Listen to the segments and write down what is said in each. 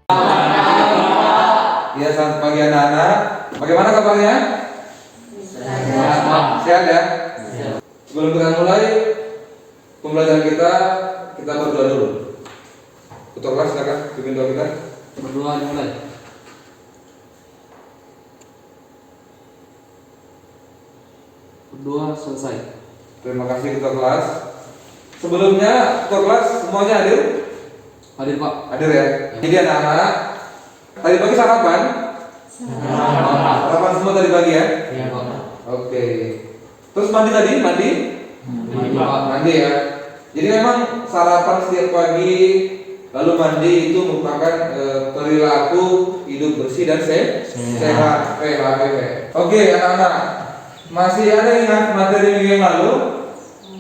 Ya, selamat pagi anak-anak. Bagaimana kabarnya? Sehat ya? Sebelum kita mulai pembelajaran kita berdoa dulu. Ketua kelas silakan pimpin doa kita. Berdoa dimulai. Berdoa selesai. Terima kasih ketua kelas. Sebelumnya ketua kelas semuanya hadir? Hadir Pak. Hadir ya. Jadi anak-anak, tadi pagi sarapan? Sarapan semua tadi pagi ya? Iya Pak. Oke. Terus mandi tadi? Mandi Pak. Mandi ya. Jadi memang sarapan setiap pagi lalu mandi itu merupakan perilaku hidup bersih dan sehat. PHBP. Oke anak-anak, masih ada yang ingat materi minggu yang lalu?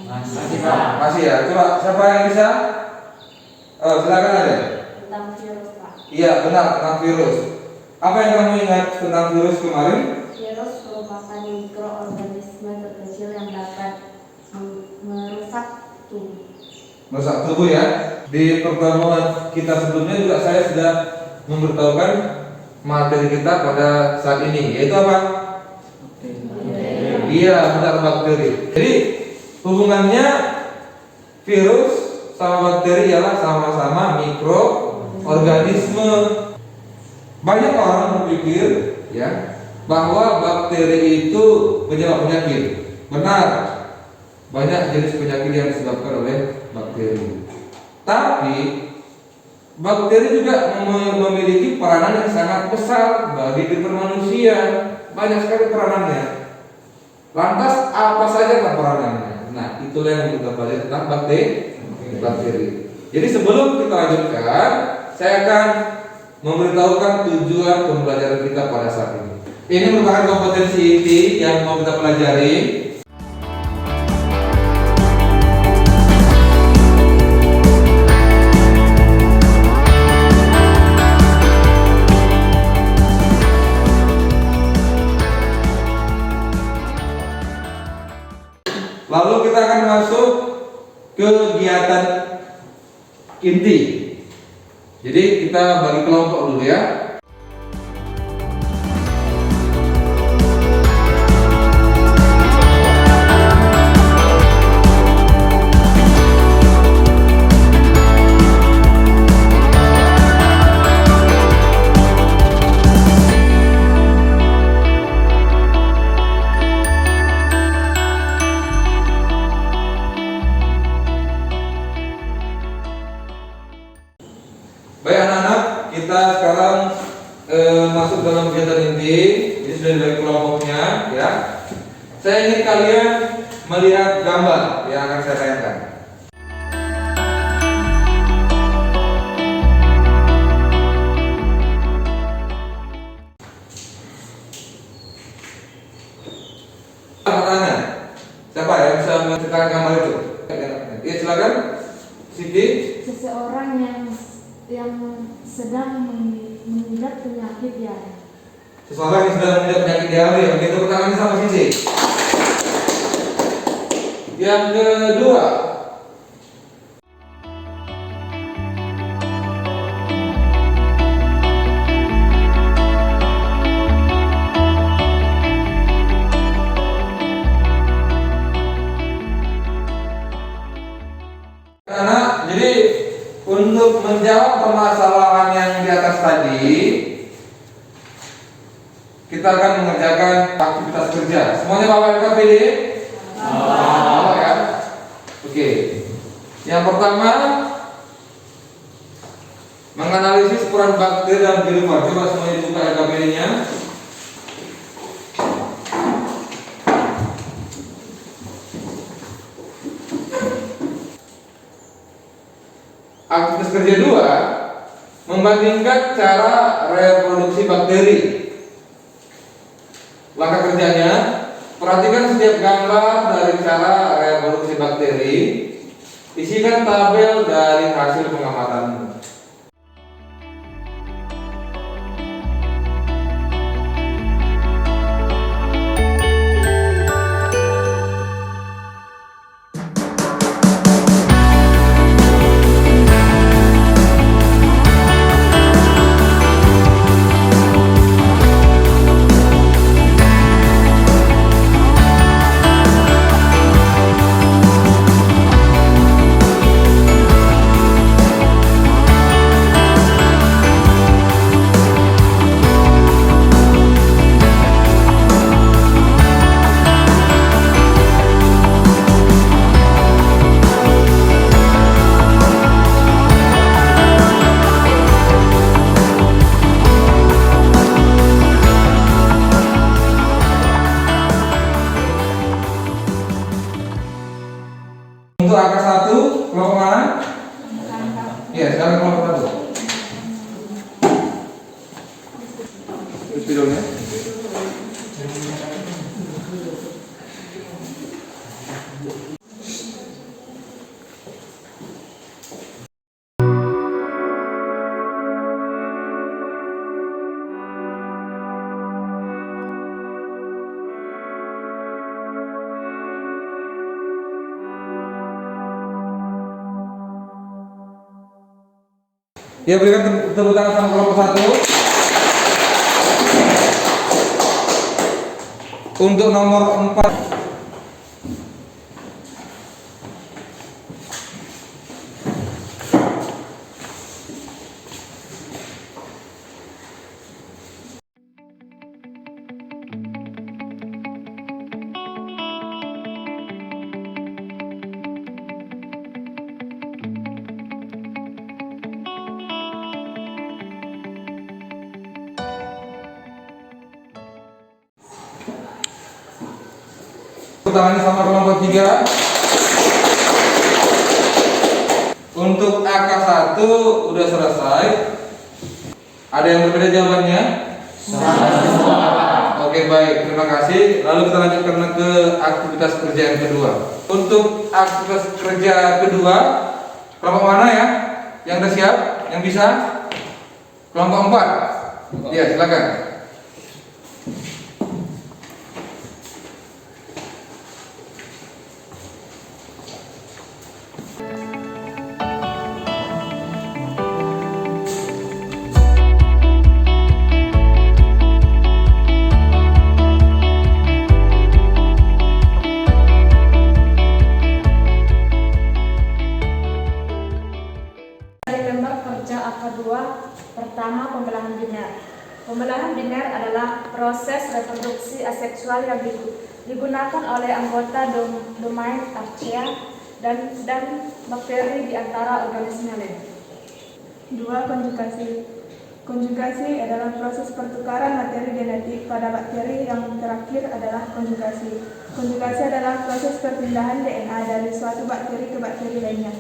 Masih Pak. Masih ya. Coba siapa yang bisa? Silakan ada. Tentang virus, Pak. Iya benar, tentang virus. Apa yang kamu ingat tentang virus kemarin? Virus merupakan mikroorganisme terkecil yang dapat merusak tubuh. Merusak tubuh ya. Di pertemuan kita sebelumnya juga saya sudah memberitahukan materi kita pada saat ini, yaitu apa? Iya, benar, bakteri. Jadi hubungannya virus sama bakteri ialah sama-sama mikroorganisme. Banyak orang berpikir ya bahwa bakteri itu penyebab penyakit. Benar. Banyak jenis penyakit yang disebabkan oleh bakteri. Tapi bakteri juga memiliki peranan yang sangat besar bagi kehidupan manusia. Banyak sekali peranannya. Lantas apa saja peranannya? Nah, itulah yang kita pelajari tentang bakteri. Jadi sebelum kita lanjutkan, saya akan memberitahukan tujuan pembelajaran kita pada saat ini. Ini merupakan kompetensi inti yang mau kita pelajari. Lalu kita akan masuk ke kegiatan inti. Jadi kita bagi kelompok dulu ya. Baik anak-anak, kita sekarang masuk dalam kegiatan inti. Ini sudah dibagi kelompoknya ya. Saya ingin kalian melihat gambar yang akan saya tayangkan. Anak-anak, siapa yang bisa menceritakan gambar itu? Ya silakan, Siti. Seseorang yang sedang mengidap penyakit diare. Seseorang yang sedang mengidap penyakit diare. Begitu pertanyaannya sama Sisi. Yang kedua, anak, jadi untuk menjawab permasalahan yang di atas tadi, kita akan mengerjakan aktivitas kerja. Semuanya Bapak Ibu pilih? Bapak ya. Oke. Yang pertama, menganalisis peran bakteri dalam kehidupan. Coba semuanya dibuka LKPD-nya. Aktivitas kerja 2, membandingkan cara reproduksi bakteri. Langkah kerjanya, perhatikan setiap gambar dari cara reproduksi bakteri. Isikan tabel dari hasil pengamatanmu. Spidolnya. Ya, berikan tepuk tangan sama kelompok 1. Untuk nomor 4. Tangannya sama kelompok 3. Untuk AK1 udah selesai. Ada yang berbeda jawabannya? Oke, baik, terima kasih. Lalu kita lanjutkan ke aktivitas kerja yang kedua. Untuk aktivitas kerja kedua, kelompok mana ya? Yang udah siap? Yang bisa? Kelompok 4. Ya, silakan. Pertama, pembelahan biner. Pembelahan biner adalah proses reproduksi aseksual yang digunakan oleh anggota domain archaea dan bakteri di antara organisme lain. 2. Konjugasi. Konjugasi adalah proses pertukaran materi genetik pada bakteri. Yang terakhir adalah konjugasi. Konjugasi adalah proses perpindahan DNA dari suatu bakteri ke bakteri lainnya.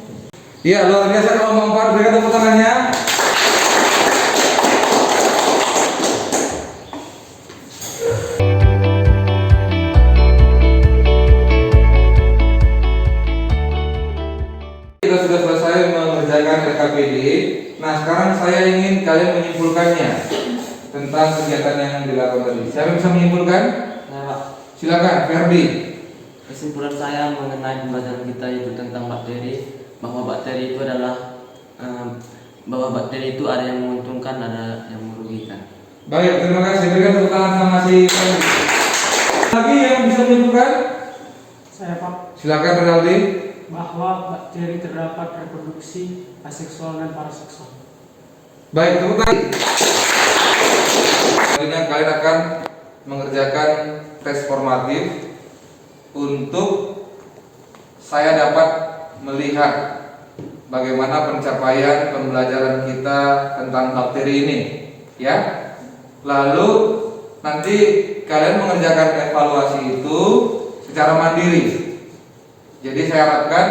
Iya, luar biasa kelompok 4. Berikan tepuk tangannya. Kita sudah selesai mengerjakan RKPD. Nah, sekarang saya ingin kalian menyimpulkannya tentang kegiatan yang dilakukan tadi. Siapa yang bisa menyimpulkan? Nah, Pak. Silakan, Ferdi. Kesimpulan saya mengenai pembelajaran kita itu tentang bakteri, bahwa bakteri itu adalah bahwa bakteri itu ada yang menguntungkan, ada yang merugikan. Baik, terima kasih. Berikan tepuk tangan sama si Ferdi. Lagi yang bisa menyimpulkan? Saya Pak, Silakan, Renaldi. bahwa bakteri terdapat reproduksi aseksual dan paraseksual. Baik, tepuk tangan. Selanjutnya kalian akan mengerjakan tes formatif untuk saya dapat melihat bagaimana pencapaian pembelajaran kita tentang bakteri ini, ya. Lalu nanti kalian mengerjakan evaluasi itu secara mandiri. Jadi saya harapkan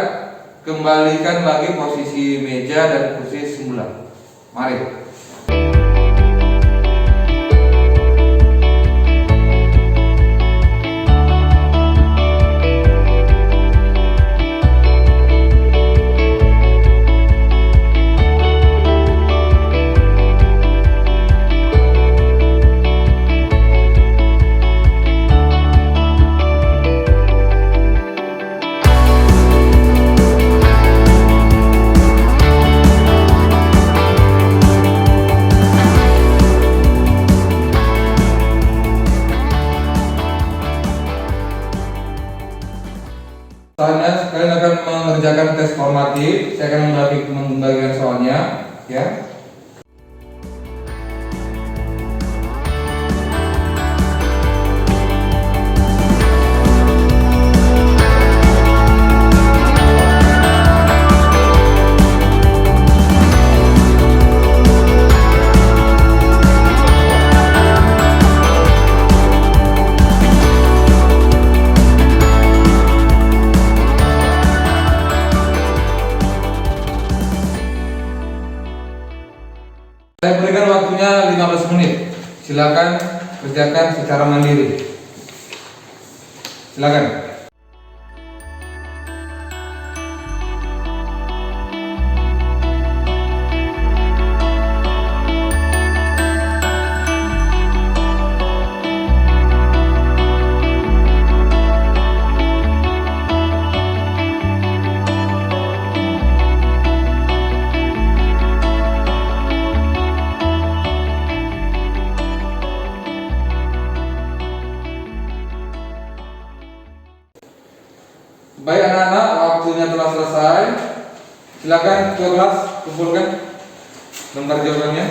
kembalikan lagi posisi meja dan kursi semula. Mari. Selanjutnya kalian akan mengerjakan tes formatif. Saya akan membagikan soalnya, ya. Saya berikan waktunya 15 menit. Silakan kerjakan secara mandiri. Silakan. Baik anak-anak, waktunya telah selesai. Silakan ke kelas kumpulkan lembar jawabannya.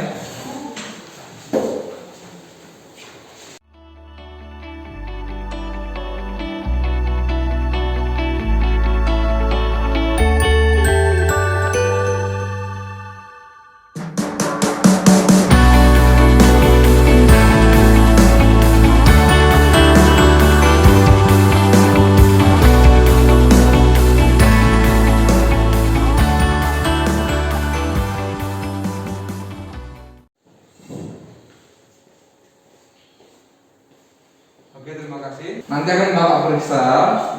Oke, terima kasih. Nanti akan Bapak periksa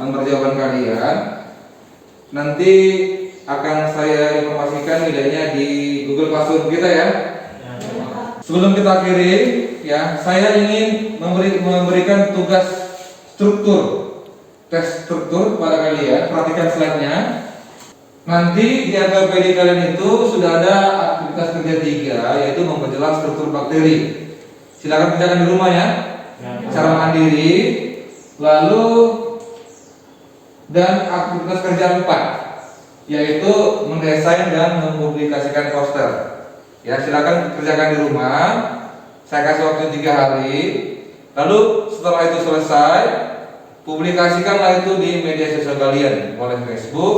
lembar jawaban kalian. Nanti akan saya informasikan nilainya di Google Classroom kita ya. Sebelum kita akhiri, ya, saya ingin memberikan tugas struktur, tes struktur kepada kalian. Perhatikan slide-nya. Nanti di AKPD kalian itu sudah ada aktivitas kerja 3, yaitu memperjelas struktur bakteri. Silakan kerjakan di rumah ya. Secara mandiri. Lalu dan aktivitas kerja 4, yaitu mendesain dan mempublikasikan poster. Ya, silakan kerjakan di rumah. Saya kasih waktu 3 hari. Lalu setelah itu selesai, publikasikanlah itu di media sosial kalian, oleh Facebook,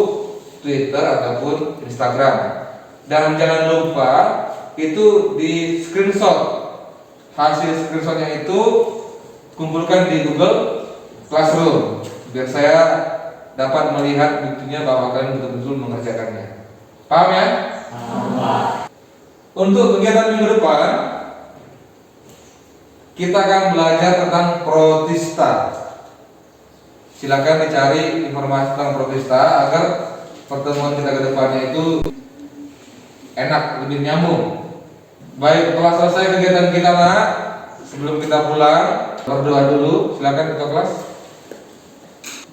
Twitter ataupun Instagram. Dan jangan lupa itu di screenshot. Hasil screenshotnya itu kumpulkan di Google Classroom biar saya dapat melihat buktinya bahwa kalian betul-betul mengerjakannya. Paham ya? Untuk kegiatan minggu depan kita akan belajar tentang protista. Silakan dicari informasi tentang protista agar pertemuan kita ke depannya itu enak, lebih nyambung. Baik, setelah selesai kegiatan kita nak, sebelum kita pulang berdoa dulu. Silakan ketua kelas.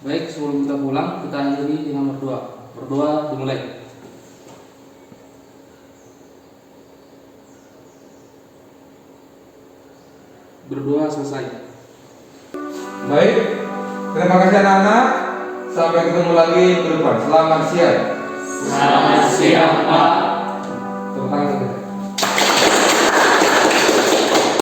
Baik, sebelum kita pulang, kita akhiri dengan berdoa. Berdoa dimulai. Berdoa selesai. Baik, terima kasih anak-anak. Sampai ketemu lagi ke depan. Selamat siang. Selamat siang, Pak.